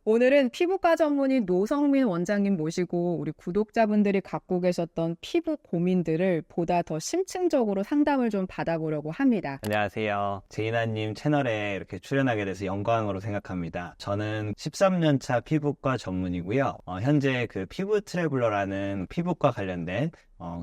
오늘은 피부과 전문의 노성민 원장님 모시고 우리 구독자분들이 갖고 계셨던 피부 고민들을 보다 더 심층적으로 상담을 좀 받아보려고 합니다. 안녕하세요. 제이나님 채널에 이렇게 출연하게 돼서 영광으로 생각합니다. 저는 13년차 피부과 전문이고요. 현재 그 피부 트래블러라는 피부과 관련된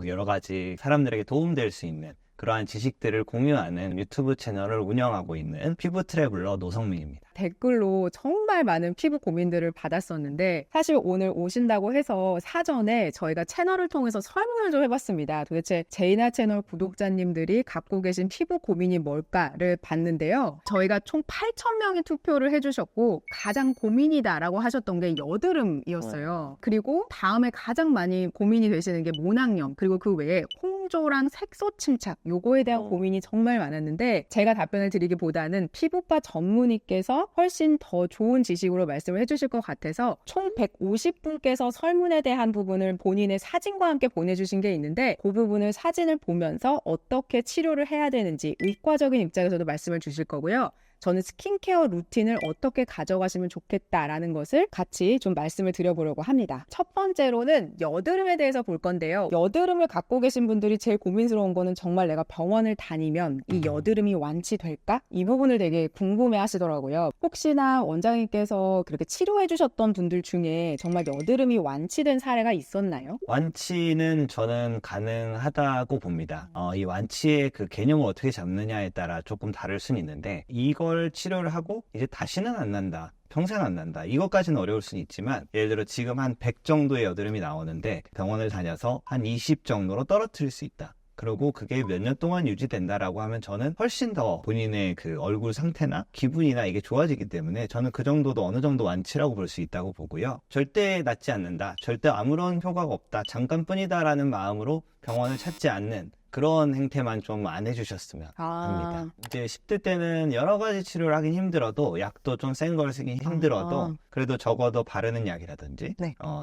여러 가지 사람들에게 도움될 수 있는 그러한 지식들을 공유하는 유튜브 채널을 운영하고 있는 피부 트래블러 노성민입니다. 댓글로 정말 많은 피부 고민들을 받았었는데 사실 오늘 오신다고 해서 사전에 저희가 채널을 통해서 설문을 좀 해봤습니다. 도대체 제이나 채널 구독자님들이 갖고 계신 피부 고민이 뭘까를 봤는데요. 저희가 총 8,000명이 투표를 해주셨고 가장 고민이다라고 하셨던 게 여드름이었어요. 그리고 다음에 가장 많이 고민이 되시는 게 모낭염, 그리고 그 외에 홍조랑 색소 침착, 요거에 대한 고민이 정말 많았는데 제가 답변을 드리기보다는 피부과 전문의께서 훨씬 더 좋은 지식으로 말씀을 해주실 것 같아서 총 150분께서 설문에 대한 부분을 본인의 사진과 함께 보내주신 게 있는데 그 부분을 사진을 보면서 어떻게 치료를 해야 되는지 의과적인 입장에서도 말씀을 주실 거고요. 저는 스킨케어 루틴을 어떻게 가져가시면 좋겠다라는 것을 같이 좀 말씀을 드려보려고 합니다. 첫 번째로는 여드름에 대해서 볼 건데요. 여드름을 갖고 계신 분들이 제일 고민스러운 거는 정말 내가 병원을 다니면 이 여드름이 완치될까? 이 부분을 되게 궁금해 하시더라고요. 혹시나 원장님께서 그렇게 치료해 주셨던 분들 중에 정말 여드름이 완치된 사례가 있었나요? 완치는 저는 가능하다고 봅니다. 이 완치의 그 개념을 어떻게 잡느냐에 따라 조금 다를 수는 있는데 이걸 치료를 하고 이제 다시는 안 난다. 평생 안 난다. 이것까지는 어려울 수는 있지만 예를 들어 지금 한 100 정도의 여드름이 나오는데 병원을 다녀서 한 20 정도로 떨어뜨릴 수 있다. 그리고 그게 몇 년 동안 유지된다라고 하면 저는 훨씬 더 본인의 그 얼굴 상태나 기분이나 이게 좋아지기 때문에 저는 그 정도도 어느 정도 완치라고 볼 수 있다고 보고요. 절대 낫지 않는다. 절대 아무런 효과가 없다. 잠깐뿐이다라는 마음으로 병원을 찾지 않는 그런 행태만 좀 안 해주셨으면 합니다. 이제 10대 때는 여러 가지 치료를 하긴 힘들어도 약도 좀 센 걸 쓰긴 힘들어도 그래도 적어도 바르는 약이라든지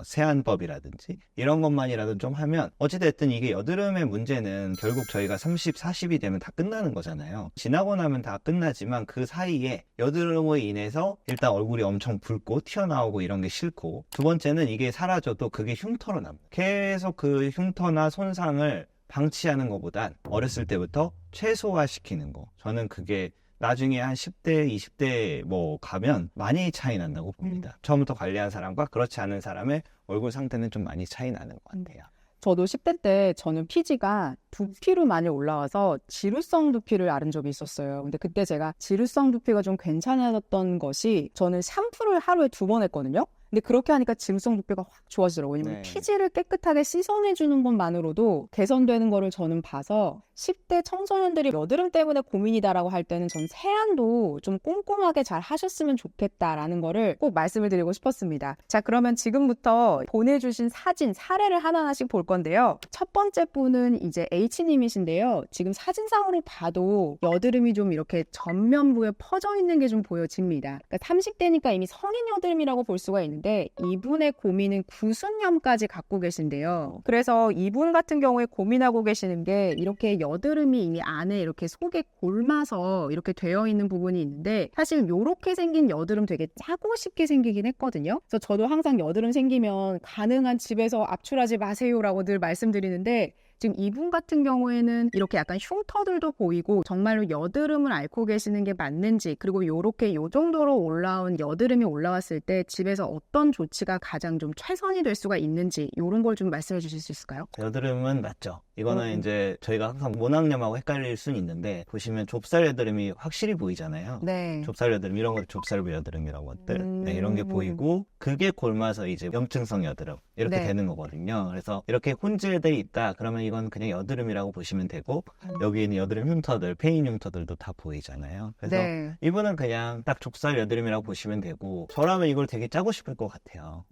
세안법이라든지 이런 것만이라도 좀 하면 어찌됐든 이게 여드름의 문제는 결국 저희가 30, 40이 되면 다 끝나는 거잖아요. 지나고 나면 다 끝나지만 그 사이에 여드름으로 인해서 일단 얼굴이 엄청 붉고 튀어나오고 이런 게 싫고 두 번째는 이게 사라져도 그게 흉터로 남아요. 계속 그 흉터나 손상을 방치하는 것보단 어렸을 때부터 최소화시키는 거. 저는 그게 나중에 한 10대, 20대 뭐 가면 많이 차이 난다고 봅니다. 처음부터 관리한 사람과 그렇지 않은 사람의 얼굴 상태는 좀 많이 차이 나는 것 같아요. 저도 10대 때 저는 피지가 두피로 많이 올라와서 지루성 두피를 앓은 적이 있었어요. 근데 그때 제가 지루성 두피가 좀 괜찮아졌던 것이 저는 샴푸를 하루에 2번 했거든요. 근데 그렇게 하니까 지루성 두피가 확 좋아지더라고요. 왜냐면 피지를 깨끗하게 씻어내주는 것만으로도 개선되는 거를 저는 봐서 10대 청소년들이 여드름 때문에 고민이다라고 할 때는 전 세안도 좀 꼼꼼하게 잘 하셨으면 좋겠다라는 거를 꼭 말씀을 드리고 싶었습니다. 자, 그러면 지금부터 보내주신 사진, 사례를 하나하나씩 볼 건데요. 첫 번째 분은 이제 H님이신데요. 지금 사진상으로 봐도 여드름이 좀 이렇게 전면부에 퍼져 있는 게 좀 보여집니다. 그러니까 30대니까 이미 성인 여드름이라고 볼 수가 있는데 이분의 고민은 구순염까지 갖고 계신데요. 그래서 이분 같은 경우에 고민하고 계시는 게 이렇게 여드름이 이미 안에 이렇게 속에 골마서 이렇게 되어 있는 부분이 있는데 사실 이렇게 생긴 여드름 되게 짜고 쉽게 생기긴 했거든요. 그래서 저도 항상 여드름 생기면 가능한 집에서 압출하지 마세요라고 늘 말씀드리는데 지금 이분 같은 경우에는 이렇게 약간 흉터들도 보이고 정말로 여드름을 앓고 계시는 게 맞는지, 그리고 요렇게 요 정도로 올라온 여드름이 올라왔을 때 집에서 어떤 조치가 가장 좀 최선이 될 수가 있는지 이런 걸 좀 말씀해 주실 수 있을까요? 여드름은 맞죠. 이거는 이제 저희가 항상 모낭염하고 헷갈릴 수는 있는데 보시면 좁쌀 여드름이 확실히 보이잖아요. 네. 좁쌀 여드름 이런 걸 좁쌀 여드름이라고 것들 이런 게 보이고 그게 골마서 이제 염증성 여드름 이렇게 되는 거거든요. 그래서 이렇게 혼질들이 있다 그러면 이건 그냥 여드름이라고 보시면 되고 여기 있는 여드름 흉터들, 페인 흉터들도 다 보이잖아요. 그래서 이분은 그냥 딱 좁쌀 여드름이라고 보시면 되고 저라면 이걸 되게 짜고 싶을 것 같아요.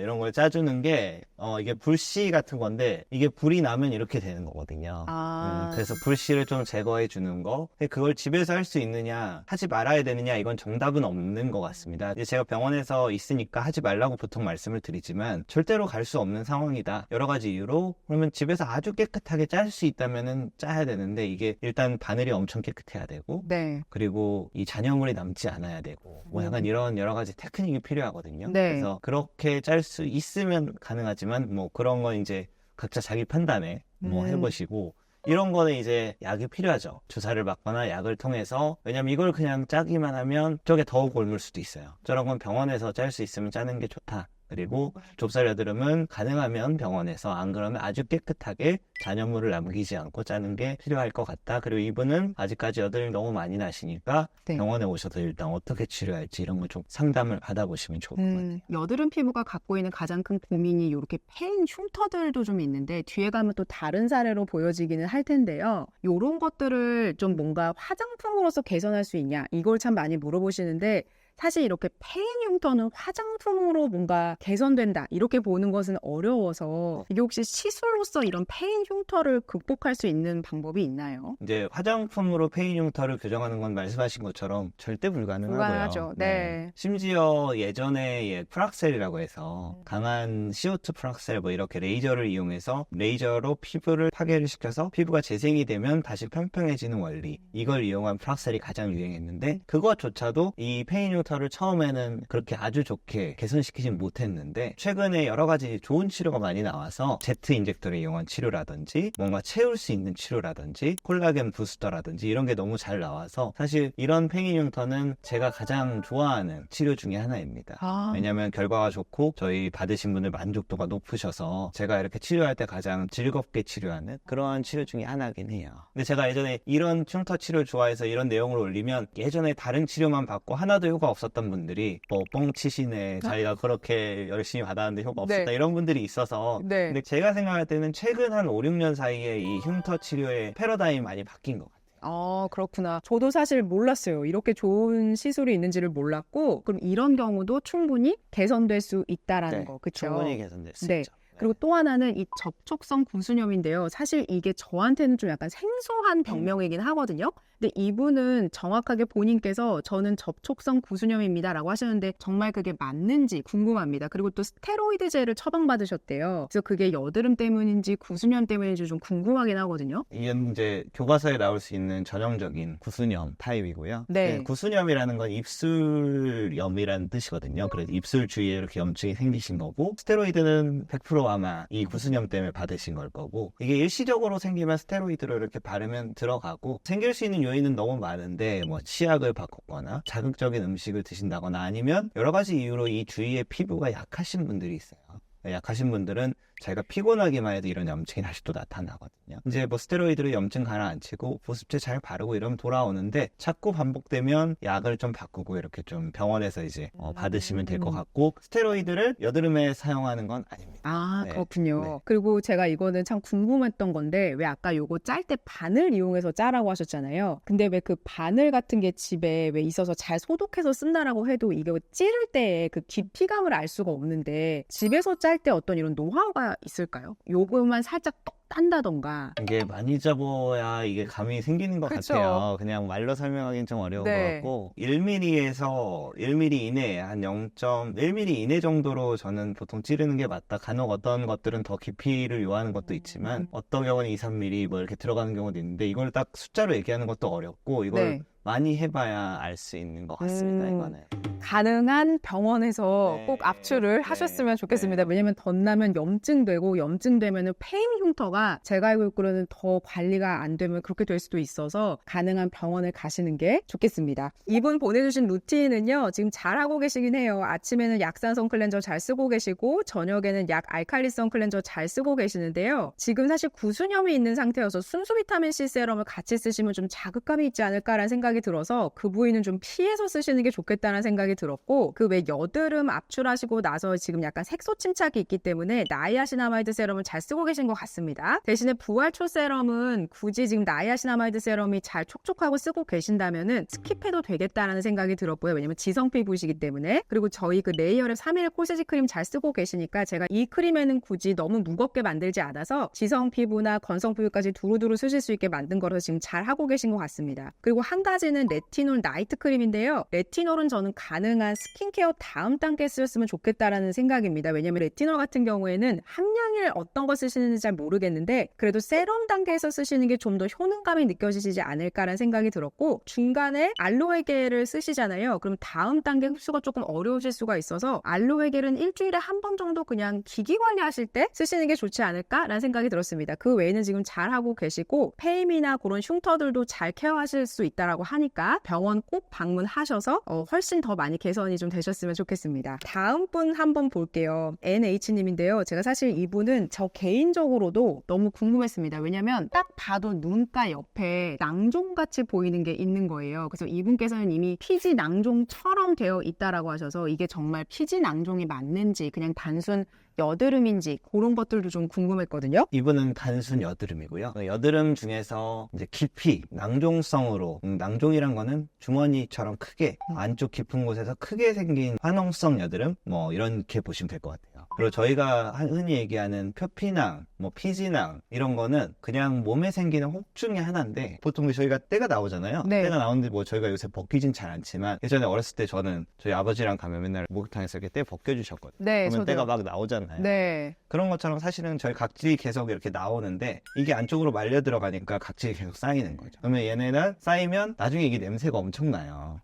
이런 걸 짜주는 게 이게 불씨 같은 건데 이게 불이 나면 이렇게 되는 거거든요. 아, 그래서 불씨를 좀 제거해 주는 거. 근데 그걸 집에서 할 수 있느냐, 하지 말아야 되느냐, 이건 정답은 없는 것 같습니다. 이제 제가 병원에서 있으니까 하지 말라고 보통 말씀을 드리지만 절대로 갈 수 없는 상황이다. 여러 가지 이유로. 그러면 집에서 아주 깨끗하게 짤 수 있다면은 짜야 되는데, 이게 일단 바늘이 엄청 깨끗해야 되고, 네. 그리고 이 잔여물이 남지 않아야 되고, 뭐 약간 이런 여러 가지 테크닉이 필요하거든요. 네. 그래서 그렇게 짤 수 있으면 가능하지만, 뭐 그런 건 이제 각자 자기 판단에 뭐 해보시고, 이런 거는 이제 약이 필요하죠. 주사를 맞거나 약을 통해서. 왜냐면 이걸 그냥 짜기만 하면 쪽에 더욱 옮을 수도 있어요. 저런 건 병원에서 짤 수 있으면 짜는 게 좋다. 그리고 좁쌀 여드름은 가능하면 병원에서, 안 그러면 아주 깨끗하게 잔여물을 남기지 않고 짜는 게 필요할 것 같다. 그리고 이분은 아직까지 여드름이 너무 많이 나시니까 네. 병원에 오셔서 일단 어떻게 치료할지 이런 걸 좀 상담을 받아보시면 좋을 것 같아요. 여드름 피부가 갖고 있는 가장 큰 고민이 이렇게 패인 흉터들도 좀 있는데 뒤에 가면 또 다른 사례로 보여지기는 할 텐데요. 이런 것들을 좀 뭔가 화장품으로서 개선할 수 있냐 이걸 참 많이 물어보시는데 사실 이렇게 패인 흉터는 화장품으로 뭔가 개선된다 이렇게 보는 것은 어려워서 이게 혹시 시술로서 이런 패인 흉터를 극복할 수 있는 방법이 있나요? 이제 화장품으로 페인 흉터를 교정하는 건 말씀하신 것처럼 절대 불가능하고요. 불가능하죠. 네. 심지어 예전에 프락셀이라고 해서 강한 CO2 프락셀 뭐 이렇게 레이저를 이용해서 레이저로 피부를 파괴를 시켜서 피부가 재생이 되면 다시 평평해지는 원리, 이걸 이용한 프락셀이 가장 유행했는데 그것조차도 이 페인 흉터를 처음에는 그렇게 아주 좋게 개선시키진 못했는데 최근에 여러 가지 좋은 치료가 많이 나와서 제트 인젝터를 이용한 치료라든지 뭔가 채울 수 있는 치료라든지 콜라겐 부스터라든지 이런 게 너무 잘 나와서 사실 이런 페인 흉터는 제가 가장 좋아하는 치료 중에 하나입니다. 왜냐하면 결과가 좋고 저희 받으신 분들 만족도가 높으셔서 제가 이렇게 치료할 때 가장 즐겁게 치료하는 그러한 치료 중에 하나긴 해요. 근데 제가 예전에 이런 흉터 치료 좋아해서 이런 내용을 올리면 예전에 다른 치료만 받고 하나도 효과 없었던 분들이 뭐 뻥치시네, 자기가 그렇게 열심히 받았는데 효과 없었다, 네. 이런 분들이 있어서 네. 근데 제가 생각할 때는 최근 한 5, 6년 사이에 이 흉터 치료의 패러다임이 많이 바뀐 것 같아요. 그렇구나. 저도 사실 몰랐어요. 이렇게 좋은 시술이 있는지를 몰랐고, 그럼 이런 경우도 충분히 개선될 수 있다라는 거, 그렇죠? 충분히 개선될 수 네. 있죠. 그리고 또 하나는 이 접촉성 구순염인데요. 사실 이게 저한테는 좀 약간 생소한 병명이긴 하거든요. 근데 이분은 정확하게 본인께서 저는 접촉성 구순염입니다라고 하시는데 정말 그게 맞는지 궁금합니다. 그리고 또 스테로이드제를 처방받으셨대요. 그래서 그게 여드름 때문인지 구순염 때문인지 좀 궁금하긴 하거든요. 이게 이제 교과서에 나올 수 있는 전형적인 구순염 타입이고요. 네. 구순염이라는 건 입술염이라는 뜻이거든요. 그래서 입술 주위에 이렇게 염증이 생기신 거고, 스테로이드는 100% 아마 이 구순염 때문에 받으신 걸 거고, 이게 일시적으로 생기면 스테로이드를 이렇게 바르면 들어가고, 생길 수 있는 요인은 너무 많은데 뭐 치약을 바꿨거나 자극적인 음식을 드신다거나 아니면 여러 가지 이유로 이 주위에 피부가 약하신 분들이 있어요. 약하신 분들은 자기가 피곤하기만 해도 이런 염증이 다시 또 나타나거든요. 이제 뭐 스테로이드로 염증 가라앉히고 보습제 잘 바르고 이러면 돌아오는데 자꾸 반복되면 약을 좀 바꾸고 이렇게 좀 병원에서 이제 받으시면 될 것 같고, 스테로이드를 여드름에 사용하는 건 아닙니다. 네. 그렇군요. 네. 그리고 제가 이거는 참 궁금했던 건데 왜 아까 요거 짤 때 바늘 이용해서 짜라고 하셨잖아요. 근데 왜 그 바늘 같은 게 집에 왜 있어서 잘 소독해서 쓴다라고 해도 이게 찌를 때 그 깊이감을 알 수가 없는데 집에서 짤 때 어떤 이런 노하우가 있을까요? 요거만 살짝 똑 딴다던가. 이게 많이 잡아야 이게 감이 생기는 것 그쵸. 같아요. 그냥 말로 설명하기는 좀 어려운 네. 것 같고, 1mm에서 1mm 이내, 한 0.1mm 이내 정도로 저는 보통 찌르는 게 맞다. 간혹 어떤 것들은 더 깊이를 요하는 것도 있지만 어떤 경우는 2, 3mm 뭐 이렇게 들어가는 경우도 있는데 이걸 딱 숫자로 얘기하는 것도 어렵고, 이걸 네. 많이 해봐야 알 수 있는 것 같습니다. 이거는. 가능한 병원에서 네. 꼭 압출을 네. 하셨으면 좋겠습니다. 네. 왜냐면 덧나면 염증되고 염증되면은 페인 흉터가 제가 알고 있기로는 더 관리가 안 되면 그렇게 될 수도 있어서 가능한 병원을 가시는 게 좋겠습니다. 이분 보내주신 루틴은요, 지금 잘하고 계시긴 해요. 아침에는 약산성 클렌저 잘 쓰고 계시고 저녁에는 약 알칼리성 클렌저 잘 쓰고 계시는데요. 지금 사실 구순염이 있는 상태여서 순수 비타민C 세럼을 같이 쓰시면 좀 자극감이 있지 않을까라는 생각이 들어서 그 부위는 좀 피해서 쓰시는 게 좋겠다는 생각이 들었고, 그 외 여드름 압출하시고 나서 지금 약간 색소 침착이 있기 때문에 나이아시나마이드 세럼을 잘 쓰고 계신 것 같습니다. 없습니다. 대신에 부활초 세럼은 굳이 지금 나이아신아마이드 세럼이 잘 촉촉하고 쓰고 계신다면은 스킵해도 되겠다라는 생각이 들었고요. 왜냐면 지성 피부이시기 때문에. 그리고 저희 그 레이어랩 3일 코세지 크림 잘 쓰고 계시니까 제가 이 크림에는 굳이 너무 무겁게 만들지 않아서 지성 피부나 건성 피부까지 두루두루 쓰실 수 있게 만든 거라서 지금 잘 하고 계신 것 같습니다. 그리고 한 가지는 레티놀 나이트 크림인데요. 레티놀은 저는 가능한 스킨케어 다음 단계 쓰였으면 좋겠다라는 생각입니다. 왜냐면 레티놀 같은 경우에는 함량을 어떤 거 쓰시는지 잘 모르겠는데 그래도 세럼 단계에서 쓰시는 게 좀 더 효능감이 느껴지시지 않을까라는 생각이 들었고 중간에 알로에겔을 쓰시잖아요. 그럼 다음 단계 흡수가 조금 어려우실 수가 있어서 알로에겔은 일주일에 한 번 정도 그냥 기기 관리하실 때 쓰시는 게 좋지 않을까라는 생각이 들었습니다. 그 외에는 지금 잘 하고 계시고 페임이나 그런 흉터들도 잘 케어하실 수 있다라고 하니까 병원 꼭 방문하셔서 훨씬 더 많이 개선이 좀 되셨으면 좋겠습니다. 다음 분 한번 볼게요. NH님인데요. 제가 사실 이분은 저 개인적으로도 너무 궁금했습니다. 왜냐면 딱 봐도 눈가 옆에 낭종같이 보이는 게 있는 거예요. 그래서 이분께서는 이미 피지 낭종처럼 되어 있다라고 하셔서 이게 정말 피지 낭종이 맞는지 그냥 단순 여드름인지 그런 것들도 좀 궁금했거든요. 이분은 단순 여드름이고요. 여드름 중에서 이제 깊이 낭종성으로 낭종이란 거는 주머니처럼 크게 안쪽 깊은 곳에서 크게 생긴 화농성 여드름 뭐 이렇게 보시면 될 것 같아요. 그리고 저희가 흔히 얘기하는 표피낭, 뭐 피지낭 이런 거는 그냥 몸에 생기는 혹 중에 하나인데 보통 저희가 때가 나오잖아요. 네. 때가 나오는데 뭐 저희가 요새 벗기진 잘 않지만 예전에 어렸을 때 저는 저희 아버지랑 가면 맨날 목욕탕에서 이렇게 때 벗겨주셨거든요. 네, 그러면 저도. 때가 막 나오잖아요. 네. 그런 것처럼 사실은 저희 각질이 계속 이렇게 나오는데 이게 안쪽으로 말려 들어가니까 각질이 계속 쌓이는 거죠. 그러면 얘네는 쌓이면 나중에 이게 냄새가 엄청나요.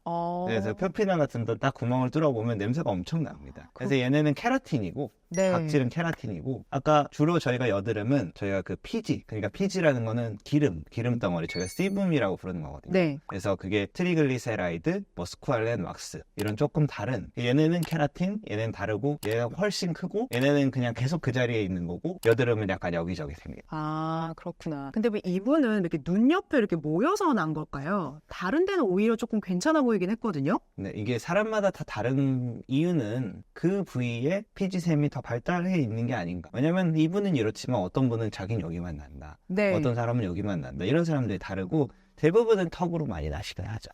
그래서 표피낭 같은 데 딱 구멍을 뚫어보면 냄새가 엄청납니다. 그래서 얘네는 케라틴이고 네. 각질은 케라틴이고 아까 주로 저희가 여드름은 저희가 그 피지 그러니까 피지라는 거는 기름 덩어리 저희가 씨붐이라고 부르는 거거든요. 네. 그래서 그게 트리글리세라이드, 뭐 스쿠알렌 왁스 이런 조금 다른 얘네는 케라틴, 얘네는 다르고 얘가 훨씬 크고 얘네는 그냥 계속 그 자리에 있는 거고 여드름은 약간 여기저기 생겨요. 아, 그렇구나. 근데 왜 이분은 이렇게 눈 옆에 이렇게 모여서 난 걸까요? 다른 데는 오히려 조금 괜찮아 보이긴 했거든요. 네, 이게 사람마다 다 다른 이유는 그 부위에 피지샘이 더 발달해 있는 게 아닌가. 왜냐면 이분은 이렇지만 어떤 분은 자기는 여기만 난다. 네. 어떤 사람은 여기만 난다. 이런 사람들이 다르고 대부분은 턱으로 많이 나시긴 하죠.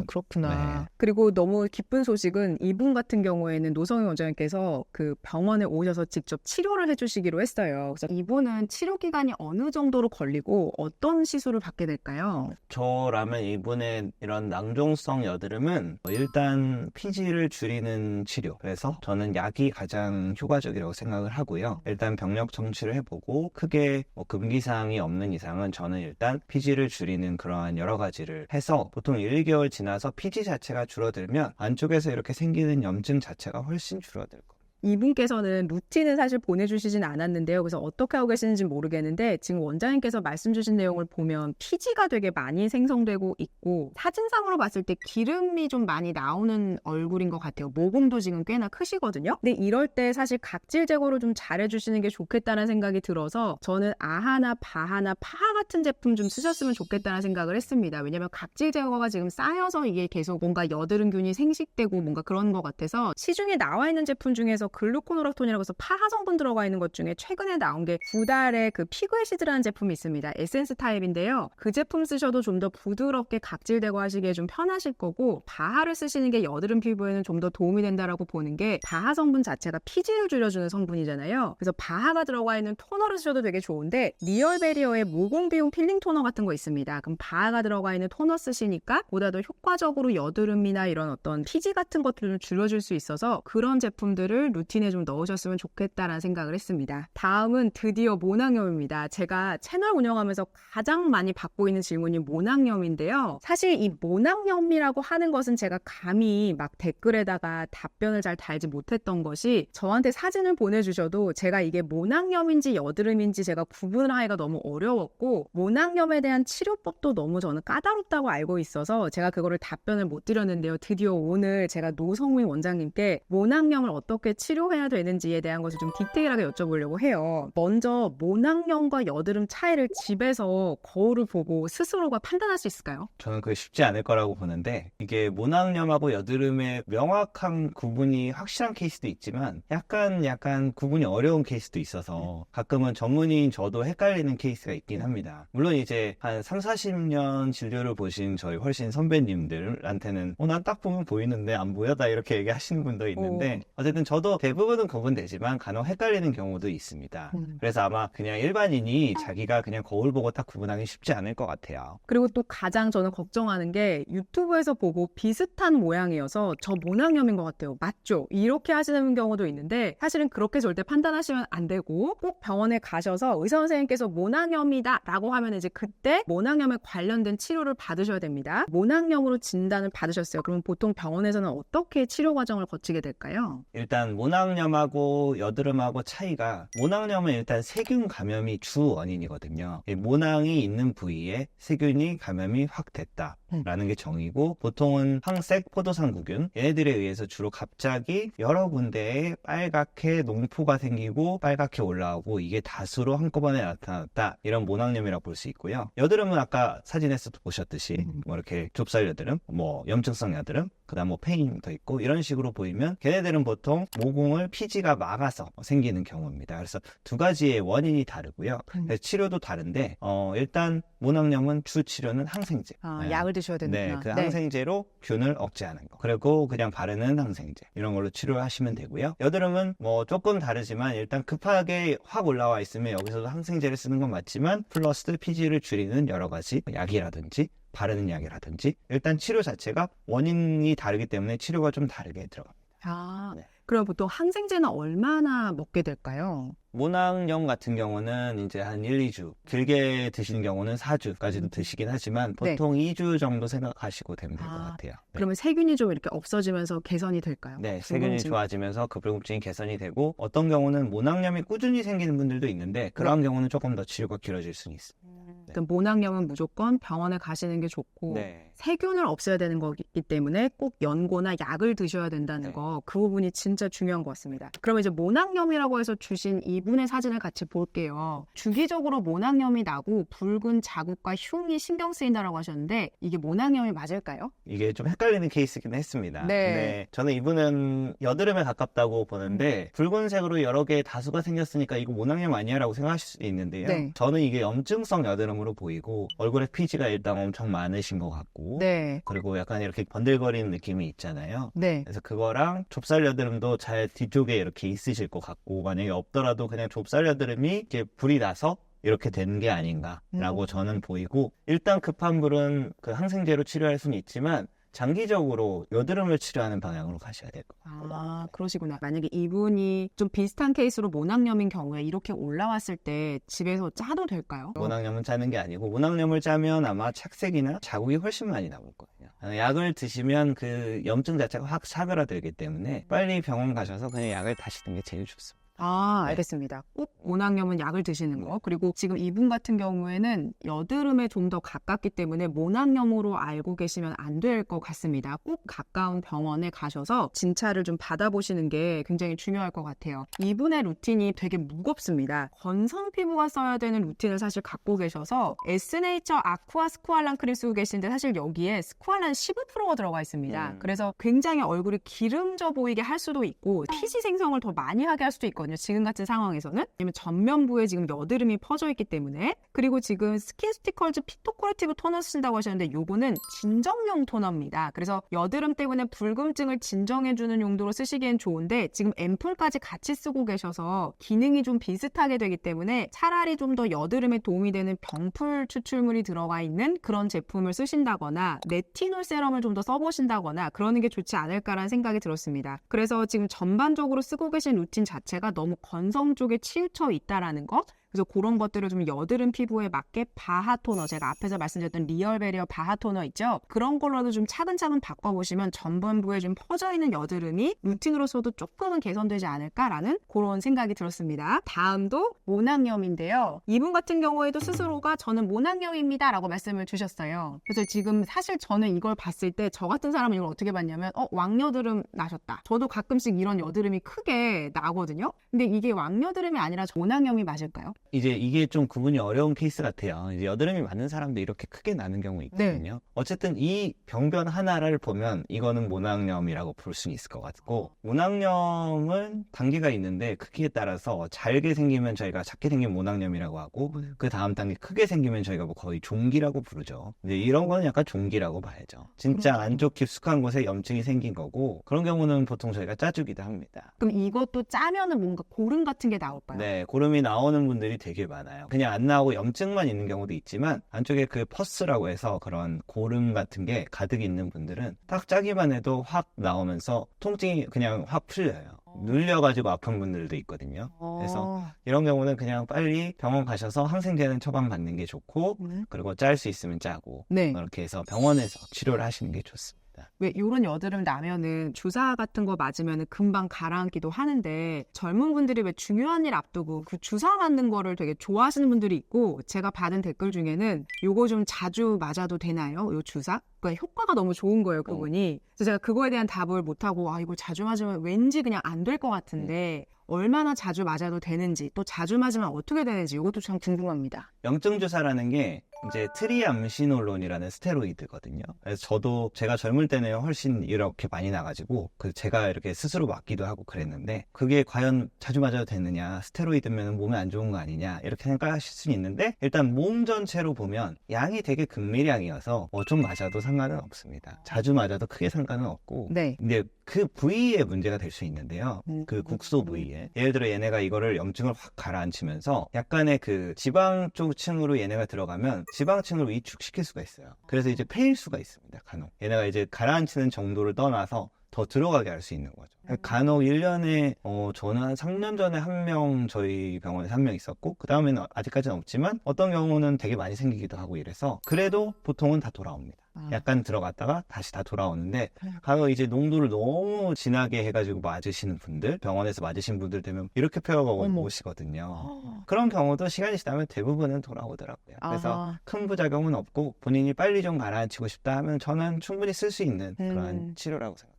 그렇구나. 네. 그리고 너무 기쁜 소식은 이분 같은 경우에는 노성희 원장님께서 그 병원에 오셔서 직접 치료를 해주시기로 했어요. 그래서 이분은 치료 기간이 어느 정도로 걸리고 어떤 시술을 받게 될까요? 저라면 이분의 이런 낭종성 여드름은 일단 피지를 줄이는 치료. 그래서 저는 약이 가장 효과적이라고 생각을 하고요. 일단 병력 청취를 해보고 크게 뭐 금기사항이 없는 이상은 저는 일단 피지를 줄이는 그러한 여러 가지를 해서 보통 1개월 지나서 피지 자체가 줄어들면 안쪽에서 이렇게 생기는 염증 자체가 훨씬 줄어들 거예요. 이분께서는 루틴은 사실 보내주시진 않았는데요. 그래서 어떻게 하고 계시는지 모르겠는데 지금 원장님께서 말씀 주신 내용을 보면 피지가 되게 많이 생성되고 있고 사진상으로 봤을 때 기름이 좀 많이 나오는 얼굴인 것 같아요. 모공도 지금 꽤나 크시거든요. 근데 이럴 때 사실 각질 제거를 좀 잘해주시는 게 좋겠다는 생각이 들어서 저는 아하나 바하나 파하 같은 제품 좀 쓰셨으면 좋겠다는 생각을 했습니다. 왜냐면 각질 제거가 지금 쌓여서 이게 계속 뭔가 여드름균이 생식되고 뭔가 그런 것 같아서 시중에 나와 있는 제품 중에서 글루코노락톤이라고 해서 파하 성분 들어가 있는 것 중에 최근에 나온 게 9달의 그 피그에시드라는 제품이 있습니다. 에센스 타입인데요. 그 제품 쓰셔도 좀 더 부드럽게 각질 제거하시기에 좀 편하실 거고 바하를 쓰시는 게 여드름 피부에는 좀 더 도움이 된다라고 보는 게 바하 성분 자체가 피지를 줄여주는 성분이잖아요. 그래서 바하가 들어가 있는 토너를 쓰셔도 되게 좋은데 리얼베리어의 모공 비용 필링 토너 같은 거 있습니다. 그럼 바하가 들어가 있는 토너 쓰시니까 보다 더 효과적으로 여드름이나 이런 어떤 피지 같은 것들을 줄여줄 수 있어서 그런 제품들을 루틴에 좀 넣으셨으면 좋겠다라는 생각을 했습니다. 다음은 드디어 모낭염입니다. 제가 채널 운영하면서 가장 많이 받고 있는 질문이 모낭염인데요. 사실 이 모낭염이라고 하는 것은 제가 감히 막 댓글에다가 답변을 잘 달지 못했던 것이 저한테 사진을 보내주셔도 제가 이게 모낭염인지 여드름인지 제가 구분하기가 너무 어려웠고 모낭염에 대한 치료법도 너무 저는 까다롭다고 알고 있어서 제가 그거를 답변을 못 드렸는데요. 드디어 오늘 제가 노성민 원장님께 모낭염을 어떻게 치료해야 되는지에 대한 것을 좀 디테일하게 여쭤보려고 해요. 먼저 모낭염과 여드름 차이를 집에서 거울을 보고 스스로가 판단할 수 있을까요? 저는 그게 쉽지 않을 거라고 보는데, 이게 모낭염하고 여드름의 명확한 구분이 확실한 케이스도 있지만 약간 구분이 어려운 케이스도 있어서 가끔은 전문의인 저도 헷갈리는 케이스가 있긴 합니다. 물론 이제 한 3, 40년 진료를 보신 저희 훨씬 선배님들한테는 난 딱 보면 보이는데 안 보여다 이렇게 얘기하시는 분도 있는데, 어쨌든 저도 대부분은 구분되지만 간혹 헷갈리는 경우도 있습니다. 그래서 아마 그냥 일반인이 자기가 그냥 거울 보고 딱 구분하기 쉽지 않을 것 같아요. 그리고 또 가장 저는 걱정하는 게 유튜브에서 보고 비슷한 모양이어서 저 모낭염인 것 같아요. 맞죠? 이렇게 하시는 경우도 있는데 사실은 그렇게 절대 판단하시면 안 되고 꼭 병원에 가셔서 의사 선생님께서 모낭염이다 라고 하면 이제 그때 모낭염에 관련된 치료를 받으셔야 됩니다. 모낭염으로 진단을 받으셨어요. 그럼 보통 병원에서는 어떻게 치료 과정을 거치게 될까요? 일단 모낭염하고 여드름하고 차이가, 모낭염은 일단 세균 감염이 주 원인이거든요. 이 모낭이 있는 부위에 세균이 감염이 확 됐다라는 게 정의고, 보통은 황색 포도상구균, 얘네들에 의해서 주로 갑자기 여러 군데에 빨갛게 농포가 생기고 빨갛게 올라오고 이게 다수로 한꺼번에 나타났다, 이런 모낭염이라고 볼 수 있고요. 여드름은 아까 사진에서도 보셨듯이 뭐 이렇게 좁쌀 여드름, 뭐 염증성 여드름, 그다음 뭐 페인도 있고 이런 식으로 보이면 걔네들은 보통 모공을 피지가 막아서 생기는 경우입니다. 그래서 두 가지의 원인이 다르고요. 그래서 치료도 다른데 일단 모낭염은 주 치료는 항생제. 약을 드셔야 되는구나. 네, 그 항생제로 균을 억제하는 거. 그리고 그냥 바르는 항생제. 이런 걸로 치료하시면 되고요. 여드름은 뭐 조금 다르지만 일단 급하게 확 올라와 있으면 여기서도 항생제를 쓰는 건 맞지만 플러스 피지를 줄이는 여러 가지 약이라든지 바르는 약이라든지 일단 치료 자체가 원인이 다르기 때문에 치료가 좀 다르게 들어갑니다. 네. 그럼 보통 항생제는 얼마나 먹게 될까요? 모낭염 같은 경우는 이제 한 1, 2주, 길게 드시는 경우는 4주까지도 드시긴 하지만 보통 2주 정도 생각하시고 되면 될 것 같아요. 네. 그러면 세균이 좀 이렇게 없어지면서 개선이 될까요? 네, 세균이 좋아지면서 그 불균증이 개선이 되고, 어떤 경우는 모낭염이 꾸준히 생기는 분들도 있는데 그런 경우는 조금 더 치료가 길어질 수는 있습니다. 그럼 모낭염은 무조건 병원에 가시는 게 좋고 세균을 없애야 되는 거기 때문에 꼭 연고나 약을 드셔야 된다는 거, 그 부분이 진짜 중요한 것 같습니다. 그러면 이제 모낭염이라고 해서 주신 이분의 사진을 같이 볼게요. 주기적으로 모낭염이 나고 붉은 자국과 흉이 신경 쓰인다라고 하셨는데 이게 모낭염이 맞을까요? 이게 좀 헷갈리는 케이스긴 했습니다. 네. 저는 이분은 여드름에 가깝다고 보는데 붉은색으로 여러 개 다수가 생겼으니까 이거 모낭염 아니야 라고 생각하실 수도 있는데요. 저는 이게 염증성 여드름으로 보이고 얼굴에 피지가 일단 엄청 많으신 것 같고 그리고 약간 이렇게 번들거리는 느낌이 있잖아요. 그래서 그거랑 좁쌀 여드름도 잘 뒤쪽에 이렇게 있으실 것 같고, 만약에 없더라도 그냥 좁쌀 여드름이 이렇게 불이 나서 이렇게 된 게 아닌가라고 저는 보이고, 일단 급한 불은 그 항생제로 치료할 수는 있지만 장기적으로 여드름을 치료하는 방향으로 가셔야 될 것 같아요. 그러시구나. 만약에 이분이 좀 비슷한 케이스로 모낭염인 경우에 이렇게 올라왔을 때 집에서 짜도 될까요? 모낭염은 짜는 게 아니고, 모낭염을 짜면 아마 착색이나 자국이 훨씬 많이 남을 거예요. 약을 드시면 그 염증 자체가 확 사그라들기 때문에 빨리 병원 가셔서 그냥 약을 다시는 게 제일 좋습니다. 알겠습니다. 꼭 모낭염은 약을 드시는 거. 그리고 지금 이분 같은 경우에는 여드름에 좀 더 가깝기 때문에 모낭염으로 알고 계시면 안 될 것 같습니다. 꼭 가까운 병원에 가셔서 진찰을 좀 받아보시는 게 굉장히 중요할 것 같아요. 이분의 루틴이 되게 무겁습니다. 건성 피부가 써야 되는 루틴을 사실 갖고 계셔서 에스네이처 아쿠아 스쿠알란 크림 쓰고 계시는데 사실 여기에 스쿠알란 15%가 들어가 있습니다. 그래서 굉장히 얼굴이 기름져 보이게 할 수도 있고 피지 생성을 더 많이 하게 할 수도 있거든요. 지금 같은 상황에서는. 왜냐면 전면부에 지금 여드름이 퍼져 있기 때문에. 그리고 지금 스킨스티컬즈 피토코레티브 토너 쓰신다고 하셨는데 요거는 진정용 토너입니다. 그래서 여드름 때문에 불금증을 진정해주는 용도로 쓰시기엔 좋은데 지금 앰플까지 같이 쓰고 계셔서 기능이 좀 비슷하게 되기 때문에 차라리 좀 더 여드름에 도움이 되는 병풀 추출물이 들어가 있는 그런 제품을 쓰신다거나 레티놀 세럼을 좀 더 써보신다거나 그러는 게 좋지 않을까라는 생각이 들었습니다. 그래서 지금 전반적으로 쓰고 계신 루틴 자체가 너무 건성 쪽에 치우쳐 있다라는 거, 그래서 그런 것들을 좀 여드름 피부에 맞게 바하 토너, 제가 앞에서 말씀드렸던 리얼 베리어 바하 토너 있죠? 그런 걸로도 좀 차근차근 바꿔보시면 전반부에 좀 퍼져있는 여드름이 루틴으로서도 조금은 개선되지 않을까라는 그런 생각이 들었습니다. 다음도 모낭염인데요. 이분 같은 경우에도 스스로가 저는 모낭염입니다 라고 말씀을 주셨어요. 그래서 지금 사실 저는 이걸 봤을 때 저 같은 사람은 이걸 어떻게 봤냐면 왕여드름 나셨다. 저도 가끔씩 이런 여드름이 크게 나거든요. 근데 이게 왕여드름이 아니라 모낭염이 맞을까요? 이제 이게 좀 구분이 어려운 케이스 같아요. 이제 여드름이 많은 사람도 이렇게 크게 나는 경우 있거든요. 어쨌든 이 병변 하나를 보면 이거는 모낭염이라고 볼 수 있을 것 같고, 모낭염은 단계가 있는데 크기에 따라서 잘게 생기면 저희가 작게 생긴 모낭염이라고 하고, 그 다음 단계 크게 생기면 저희가 뭐 거의 종기라고 부르죠. 근데 이런 거는 약간 종기라고 봐야죠. 진짜 안쪽 깊숙한 곳에 염증이 생긴 거고, 그런 경우는 보통 저희가 짜주기도 합니다. 그럼 이것도 짜면은 뭔가 고름 같은 게 나올까요? 네, 고름이 나오는 분들이 되게 많아요. 그냥 안 나오고 염증만 있는 경우도 있지만, 안쪽에 그 퍼스라고 해서 그런 고름 같은 게 가득 있는 분들은 딱 짜기만 해도 확 나오면서 통증이 그냥 확 풀려요. 눌려가지고 아픈 분들도 있거든요. 그래서 이런 경우는 그냥 빨리 병원 가셔서 항생제는 처방받는 게 좋고, 그리고 짤 수 있으면 짜고, 그렇게 해서 병원에서 치료를 하시는 게 좋습니다. 왜 이런 여드름 나면은 주사 같은 거 맞으면 금방 가라앉기도 하는데, 젊은 분들이 왜 중요한 일 앞두고 그 주사 맞는 거를 되게 좋아하시는 분들이 있고, 제가 받은 댓글 중에는 요거 좀 자주 맞아도 되나요? 요 주사? 그러니까 효과가 너무 좋은 거예요, 그분이. 그래서 제가 그거에 대한 답을 못하고, 이거 자주 맞으면 왠지 그냥 안 될 것 같은데 얼마나 자주 맞아도 되는지, 또 자주 맞으면 어떻게 되는지 이것도 참 궁금합니다. 염증 주사라는 게 이제 트리암시놀론이라는 스테로이드거든요. 그래서 저도 제가 젊을 때는 훨씬 이렇게 많이 나가지고 제가 이렇게 스스로 맞기도 하고 그랬는데, 그게 과연 자주 맞아도 되느냐, 스테로이드면 몸에 안 좋은 거 아니냐 이렇게 생각하실 수는 있는데, 일단 몸 전체로 보면 양이 되게 극미량이어서 좀 맞아도 상관은 없습니다. 자주 맞아도 크게 상관은 없고, 근데 그 부위에 문제가 될 수 있는데요. 그 국소 부위에, 예를 들어 얘네가 이거를 염증을 확 가라앉히면서 약간의 그 지방 쪽 층으로 얘네가 들어가면 지방층을 위축시킬 수가 있어요. 그래서 이제 패일 수가 있습니다, 간혹. 얘네가 이제 가라앉히는 정도를 떠나서 더 들어가게 할 수 있는 거죠. 간혹 1년에 저는 한 3년 전에 한 명, 저희 병원에서 한 명 있었고, 그 다음에는 아직까지는 없지만 어떤 경우는 되게 많이 생기기도 하고 이래서, 그래도 보통은 다 돌아옵니다. 약간 들어갔다가 다시 다 돌아오는데, 간혹 이제 농도를 너무 진하게 해가지고 맞으시는 분들, 병원에서 맞으신 분들 되면 이렇게 폐허가 오시거든요. 그런 경우도 시간이 지나면 대부분은 돌아오더라고요. 그래서 큰 부작용은 없고, 본인이 빨리 좀 가라앉히고 싶다 하면 저는 충분히 쓸 수 있는 그런 치료라고 생각합니다.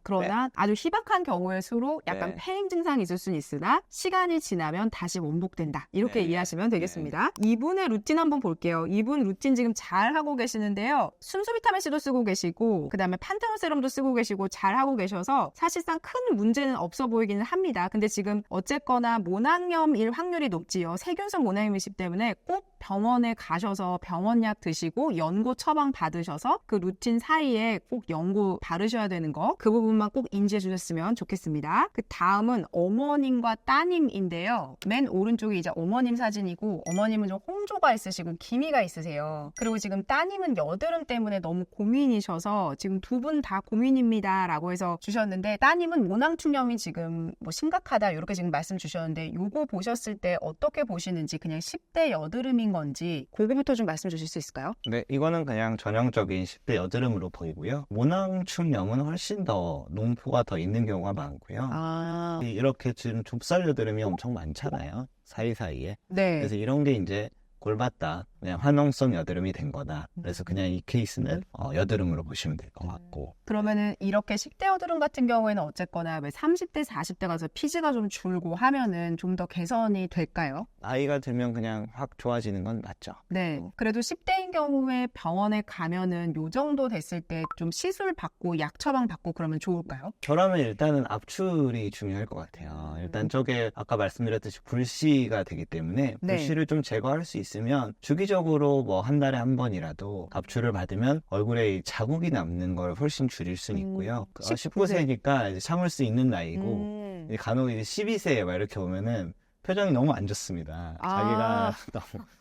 그러나 아주 희박한 경우일수록 약간 패행 증상이 있을 수는 있으나 시간이 지나면 다시 원복된다, 이렇게 이해하시면 되겠습니다. 이분의 루틴 한번 볼게요. 이분 루틴 지금 잘 하고 계시는데요. 순수 비타민C도 쓰고 계시고, 그 다음에 판테놀 세럼도 쓰고 계시고 잘 하고 계셔서 사실상 큰 문제는 없어 보이기는 합니다. 근데 지금 어쨌거나 모낭염일 확률이 높지요. 세균성 모낭염이시기 때문에 꼭 병원에 가셔서 병원약 드시고 연고 처방 받으셔서 그 루틴 사이에 꼭 연고 바르셔야 되는 거, 그 부분만 꼭 인지해 주셨으면 좋겠습니다. 그 다음은 어머님과 따님인데요. 맨 오른쪽이 이제 어머님 사진이고, 어머님은 좀 홍조가 있으시고 기미가 있으세요. 그리고 지금 따님은 여드름 때문에 너무 고민이셔서 지금 두 분 다 고민입니다 라고 해서 주셨는데, 따님은 모낭충염이 지금 뭐 심각하다 이렇게 지금 말씀 주셨는데, 요거 보셨을 때 어떻게 보시는지, 그냥 10대 여드름인 건지 그거부터 좀 말씀 주실 수 있을까요? 네, 이거는 그냥 전형적인 10대 여드름으로 보이고요. 모낭충염은 훨씬 더 농포가 더 있는 경우가 많고요. 이렇게 지금 좁쌀 여드름이 엄청 많잖아요, 사이사이에. 그래서 이런 게 이제 골봤다, 그냥 화농성 여드름이 된 거다. 그래서 그냥 이 케이스는 여드름으로 보시면 될 것 같고. 그러면은 이렇게 10대 여드름 같은 경우에는 어쨌거나 왜 30대, 40대 가서 피지가 좀 줄고 하면은 좀 더 개선이 될까요? 나이가 들면 그냥 확 좋아지는 건 맞죠. 네. 그래도 10대인 경우에 병원에 가면은 요 정도 됐을 때 좀 시술 받고 약 처방 받고 그러면 좋을까요? 저라면 일단은 압출이 중요할 것 같아요. 일단 저게 아까 말씀드렸듯이 불씨가 되기 때문에 불씨를 좀 제거할 수 있으면 주기적으로 뭐 한 달에 한 번이라도 압출을 받으면 얼굴에 자국이 남는 걸 훨씬 줄일 수는 있고요. 19세니까 이제 참을 수 있는 나이고, 간혹 이제 12세 막 이렇게 오면은 표정이 너무 안 좋습니다. 자기가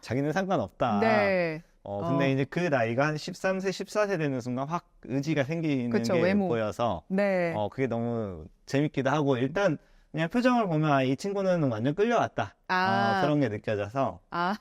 자기는 상관없다. 근데 이제 그 나이가 한 13세, 14세 되는 순간 확 의지가 생기는 게 외모. 보여서 그게 너무 재밌기도 하고, 일단 그냥 표정을 보면 이 친구는 완전 끌려왔다. 아. 그런 게 느껴져서 아,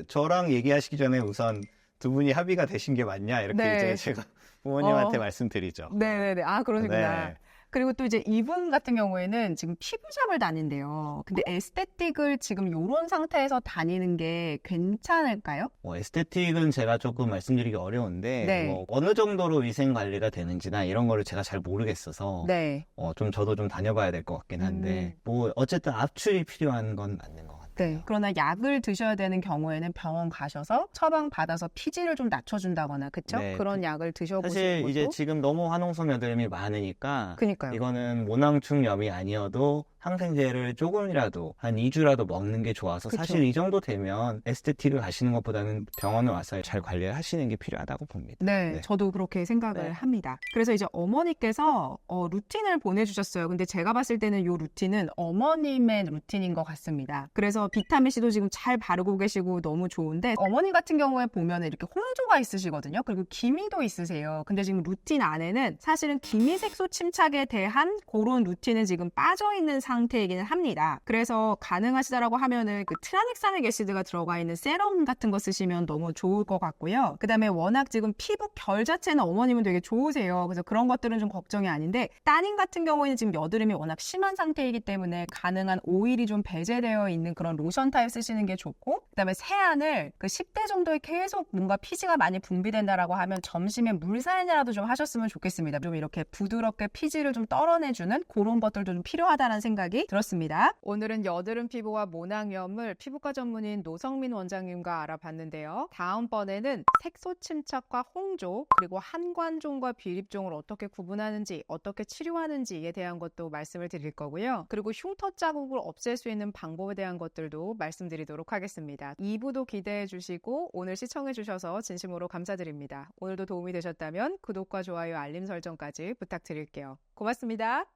저랑 얘기하시기 전에 우선 두 분이 합의가 되신 게 맞냐 이렇게 네. 이제 제가 부모님한테 어. 말씀드리죠. 네네네. 아, 그러시구나. 네. 그리고 또 이제 이분 같은 경우에는 지금 피부샵을 다닌대요. 근데 에스테틱을 지금 요런 상태에서 다니는 게 괜찮을까요? 에스테틱은 제가 조금 말씀드리기 어려운데 네. 뭐 어느 정도로 위생 관리가 되는지나 이런 거를 제가 잘 모르겠어서 네. 좀 저도 좀 다녀봐야 될 것 같긴 한데 뭐 어쨌든 압출이 필요한 건 맞는 것 같아요. 네. 그러나 약을 드셔야 되는 경우에는 병원 가셔서 처방 받아서 피지를 좀 낮춰준다거나, 그쵸? 네. 그런 약을 드셔보시는 사실 것도. 이제 지금 너무 화농성 여드름이 많으니까 그니까요. 이거는 모낭충염이 아니어도 항생제를 조금이라도 한 2주라도 먹는 게 좋아서 그쵸. 사실 이 정도 되면 에스테틱을 가시는 것보다는 병원에 와서 잘 관리를 하시는 게 필요하다고 봅니다. 네, 네. 저도 그렇게 생각을 네. 합니다. 그래서 이제 어머니께서 루틴을 보내주셨어요. 근데 제가 봤을 때는 이 루틴은 어머님의 루틴인 것 같습니다. 그래서 비타민C도 지금 잘 바르고 계시고 너무 좋은데, 어머님 같은 경우에 보면 이렇게 홍조가 있으시거든요. 그리고 기미도 있으세요. 근데 지금 루틴 안에는 사실은 기미색소 침착에 대한 그런 루틴은 지금 빠져있는 상태이기는 합니다. 그래서 가능하시다라고 하면은 그 트라넥사믹 애시드가 들어가 있는 세럼 같은 거 쓰시면 너무 좋을 것 같고요. 그 다음에 워낙 지금 피부 결 자체는 어머님은 되게 좋으세요. 그래서 그런 것들은 좀 걱정이 아닌데, 따님 같은 경우에는 지금 여드름이 워낙 심한 상태이기 때문에 가능한 오일이 좀 배제되어 있는 그런 로션 타입 쓰시는 게 좋고, 그 다음에 세안을 그 10대 정도에 계속 뭔가 피지가 많이 분비된다라고 하면 점심에 물사연이라도 좀 하셨으면 좋겠습니다. 좀 이렇게 부드럽게 피지를 좀 떨어내주는 그런 것들도 좀 필요하다는 생각이 들었습니다. 오늘은 여드름 피부와 모낭염을 피부과 전문인 노성민 원장님과 알아봤는데요. 다음번에는 색소 침착과 홍조, 그리고 한관종과 비립종을 어떻게 구분하는지, 어떻게 치료하는지에 대한 것도 말씀을 드릴 거고요. 그리고 흉터 자국을 없앨 수 있는 방법에 대한 것들도 말씀드리도록 하겠습니다. 2부도 기대해 주시고 오늘 시청해 주셔서 진심으로 감사드립니다. 오늘도 도움이 되셨다면 구독과 좋아요, 알림 설정까지 부탁드릴게요. 고맙습니다.